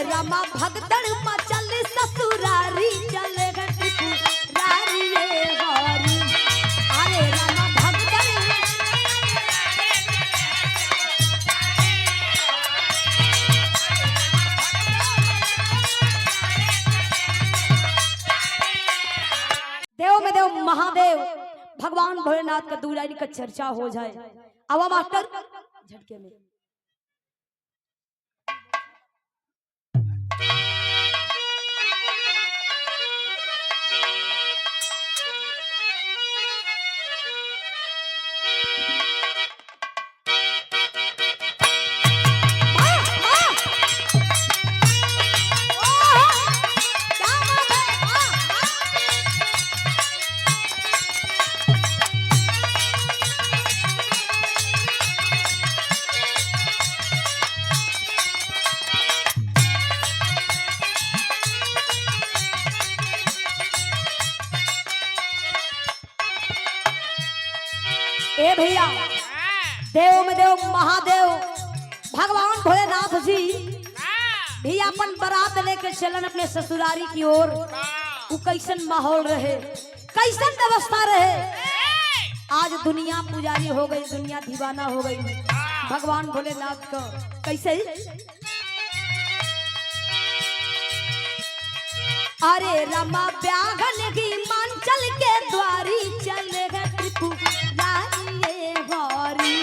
रामा भगदड़ मचल ससुरारी चलेगा त्रिपुरारी ये हरी। अरे रामा भगदड़ देव में देव महादेव भगवान भोलेनाथ का दुलारी का चर्चा हो जाए। आवा मास्टर झटके में ए भैया देव में देव महादेव भगवान भोलेनाथ जी भी अपन बारात लेके चलन अपने ससुरारी की ओर। वो कैसन माहौल रहे, कैसन व्यवस्था रहे। आज दुनिया पुजारी हो गई, दुनिया दीवाना हो गई भगवान भोलेनाथ का। कैसे अरे रमा ब्यागन की मांचल के द्वारी चले गए त्रिपुरारी ये हरी।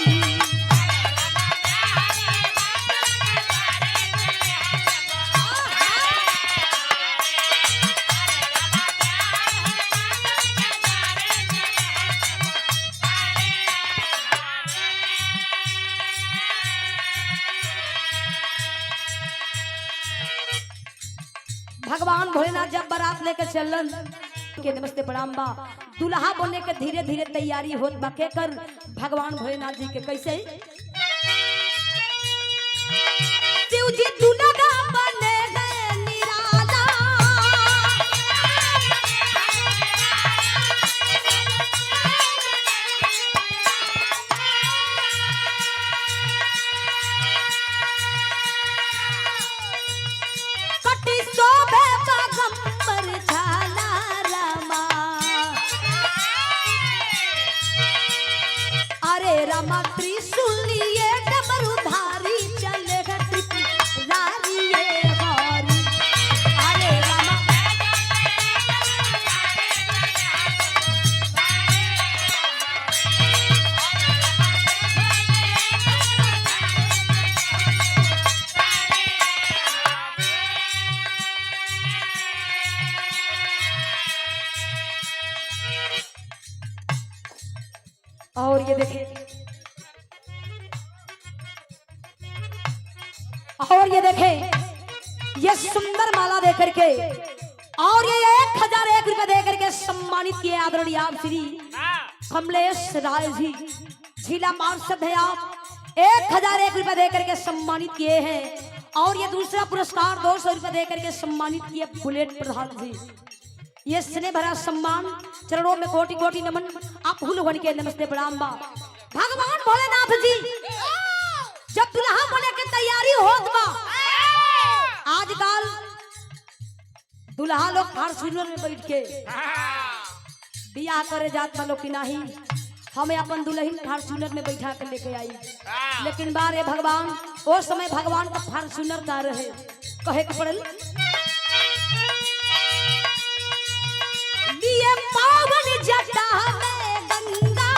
भगवान भोलेनाथ जब बारात लेकर चलन के नमस्ते प्रणाम बा दुल्हा बनने के धीरे धीरे तैयारी होत बा के कर भगवान भोलेनाथ जी के। कैसे शिव जी दुल्हा बने गए निराला। कटी शोभे बागंबर झाला रमा। अरे रमा त्रिशूल लिए डमरूधारी चलेगा त्रिपुरारी ये हरी। अरे रमा और ये देखें, और ये देखें ये सुंदर माला देकर के और ये 1001 रुपए देकर के सम्मानित किए आदरणीय आप श्री कमलेश राय जी जिला पार्षद है। आप 1001 रुपए देकर के सम्मानित किए हैं। और ये दूसरा पुरस्कार 200 रुपए देकर के सम्मानित किए बुलेट प्रधान जी। ये स्नेह भरा सम्मान चरणों में कोटि कोटि नमन। आप फूल बन के नमस्ते प्रणाम बा भगवान भोलेनाथ जी। जब दुल्हा बने के तैयारी होत बा आजकल दुल्हा लोग फार्चूनर में बैठ के बियाह करे जात बा लोग की नहीं। हमें अपन दुल्हन फार्चूनर में बैठा कर लेके आई। लेकिन बारे भगवान वो समय भगवान का फार्चूनर का रहे कहे के पड़ल ये पावन जटा में गंगा।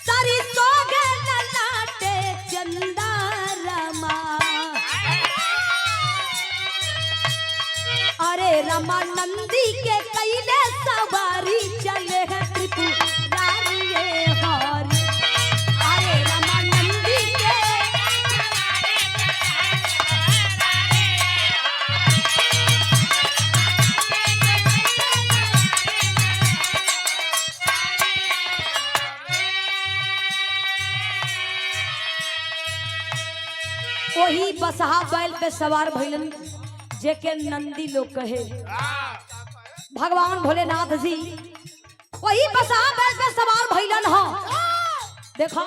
सारी सोगे ललाटे चंदा रमा। अरे रमा नंदी के कैले सवारी चले हैं त्रिपुरारी ये हरी। अरे रमा नंदी के वही बसहा बैल पे सवार भइलन जेके नंदी लोग कहे। भगवान भोलेनाथ जी वही बसा बैल पे सवार भइलन हो। देखो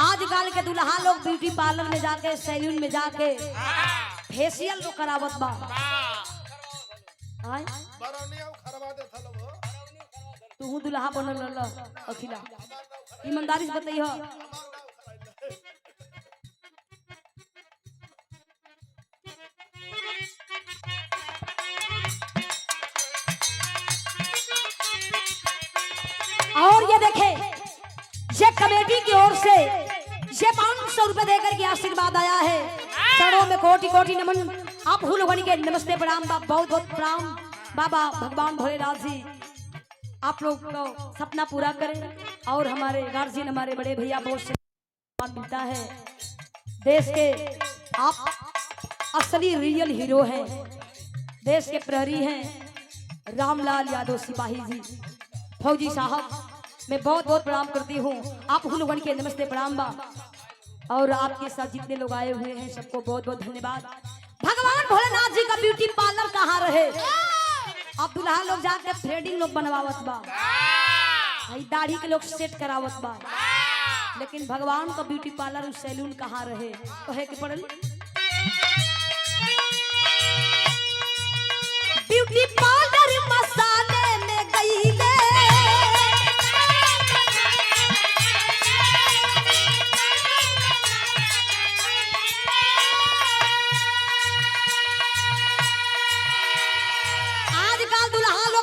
आजकल के दुल्हा लोग ब्यूटी पार्लर में जाके सैलून में जाके फेशियल लोग करावत बा। तू दुल्हा बनल अखिला ईमानदारी से बताइए। और ये देखे ये कमेटी की ओर से ये 500 रुपए देकर के आशीर्वाद आया है। चरणों में कोटि कोटि नमन। आप लोगों के नमस्ते प्रणाम बहुत बहुत प्रणाम। बाबा भगवान भोलेनाथ जी आप लोग को सपना पूरा करें और हमारे गार्जियन हमारे बड़े भैया बहुत से मिलता है। देश के आप असली रियल हीरो हैं, देश के प्रहरी हैं रामलाल यादव सिपाही जी फौजी साहब। मैं बहुत बहुत प्रणाम करती हूँ। आप लोगों के नमस्ते प्रणाम बा और आपके साथ जितने लोग आए हुए हैं सबको बहुत बहुत धन्यवाद। भगवान भोलेनाथ जी का ब्यूटी पार्लर कहाँ रहे? अब दुल्हा लोग जाके थ्रेडिंग लोग बनवावत बा, दाढ़ी के लोग सेट करावत बा, लेकिन भगवान का ब्यूटी पार्लर सैलून कहाँ रहे? कहे के पड़ल ब्यूटी पार्लर मसाले में गईले।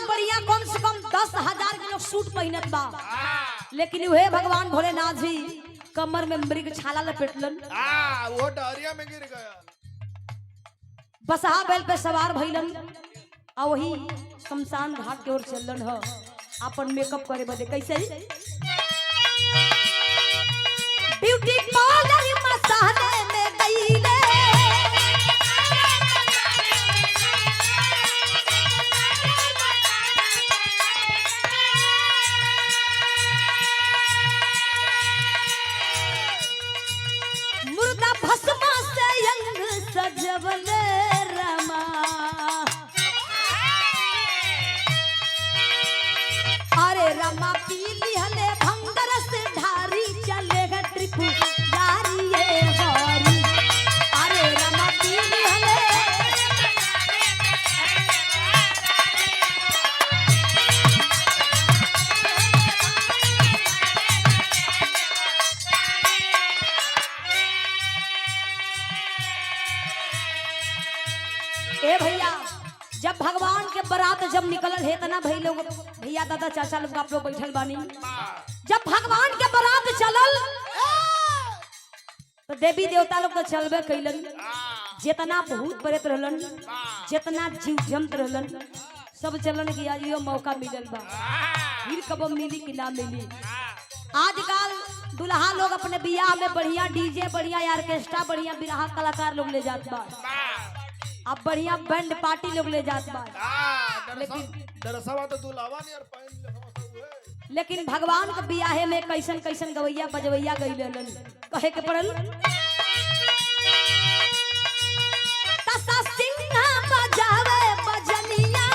बढ़िया कम से कम 10,000 के लोग सूट पहनत बा, लेकिन वह भगवान भोलेनाथ जी कमर में मृग छाला लपेटलन। वो डरिया में गिर गया। बसहा बैल पे सवार भइलन और वही शमशान घाट की ओर चलन ह अपन मेकअप करे बदे। कैसे ब्यूटी पार्लर मसाले में गईले। मुर्दा भस्मा से यंग सजवले रमा। अरे रमा पीली हले भंगर से ढारी चलेगा ट्रिप जारी ये हरी। अरे रमा पीली हले ए भैया जब भगवान के बारात जब निकलल है तना भाई लोग भैया दादा चाचा लोग आप लोग बैठल बानी। जब भगवान के बारात चलल तो देवी देवता लोग तो चलबे कैलन, जितना भूत प्रेत रहलन, जितना जीव जंत रहलन, सब चलन की आज यो मौका मिलल बा, फिर कब मिली कि ना मिली। आजकल दुल्हा लोग अपने बियाह में बढ़िया डीजे, बढ़िया ऑर्केस्ट्रा, बढ़िया बिरहा कलाकार लोग ले जात बा, अब बढ़िया बैंड पार्टी लोग ले जात बा। लेकिन भगवान के बियाहे में कैसन कैसन गवैया बजवैया गईलन। कहे के पड़ल तसा सिंहा बजावे बजनिया।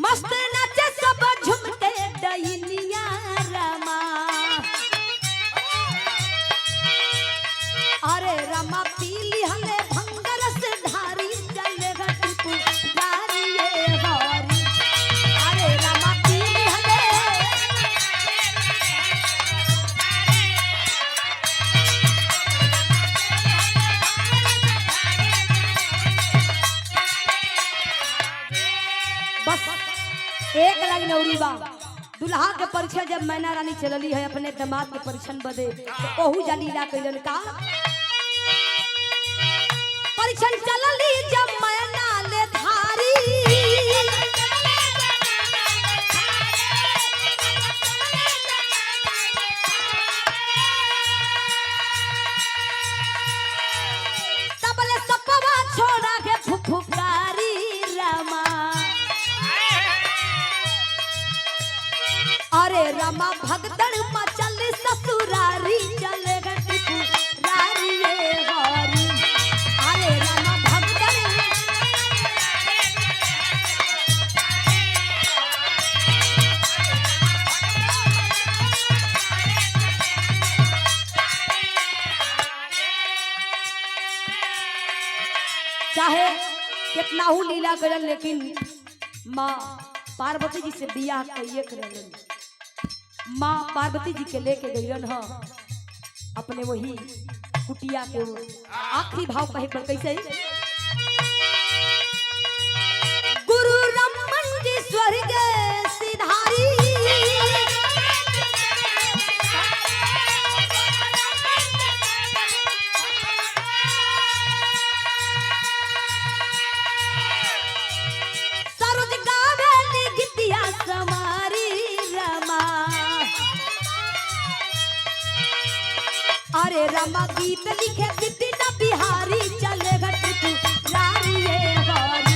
मस्त नाचे सब झुमके डइनिया रमा। अरे रमा पीली हले भंगर से ढारी चलेगा ट्रिप जारी ये हरी। अरे रमा पीली हले बस एक लाइन औरी बा। दुल्हा के परीक्षा जब मैना रानी चलली है अपने दामाद के परीक्षण बदे तो ओहू जलीला कैलन का परीक्षण चलली जब मैना ले धारी। तबले सपवा छोड़ा के फुफुकारी रमा। अरे रमा भगदड़ मचल ससुरारी चले रारी ये हारी अरे रमा भगदड़ चाहे कितना हूँ लीला करन लेकिन माँ पार्वती जी से बियाह कइए करन माँ पार्वती जी के लेके गईरन ह अपने वही कुटिया के आखिरी भाव कहे पर कैसे गुरु रमन जी स्वर्ग सिधारी सरोज गावेली गिद्दिया समारी रमा अरे रमा गीत लिखे बिपिन बिहारी चले घट रारी ये वारी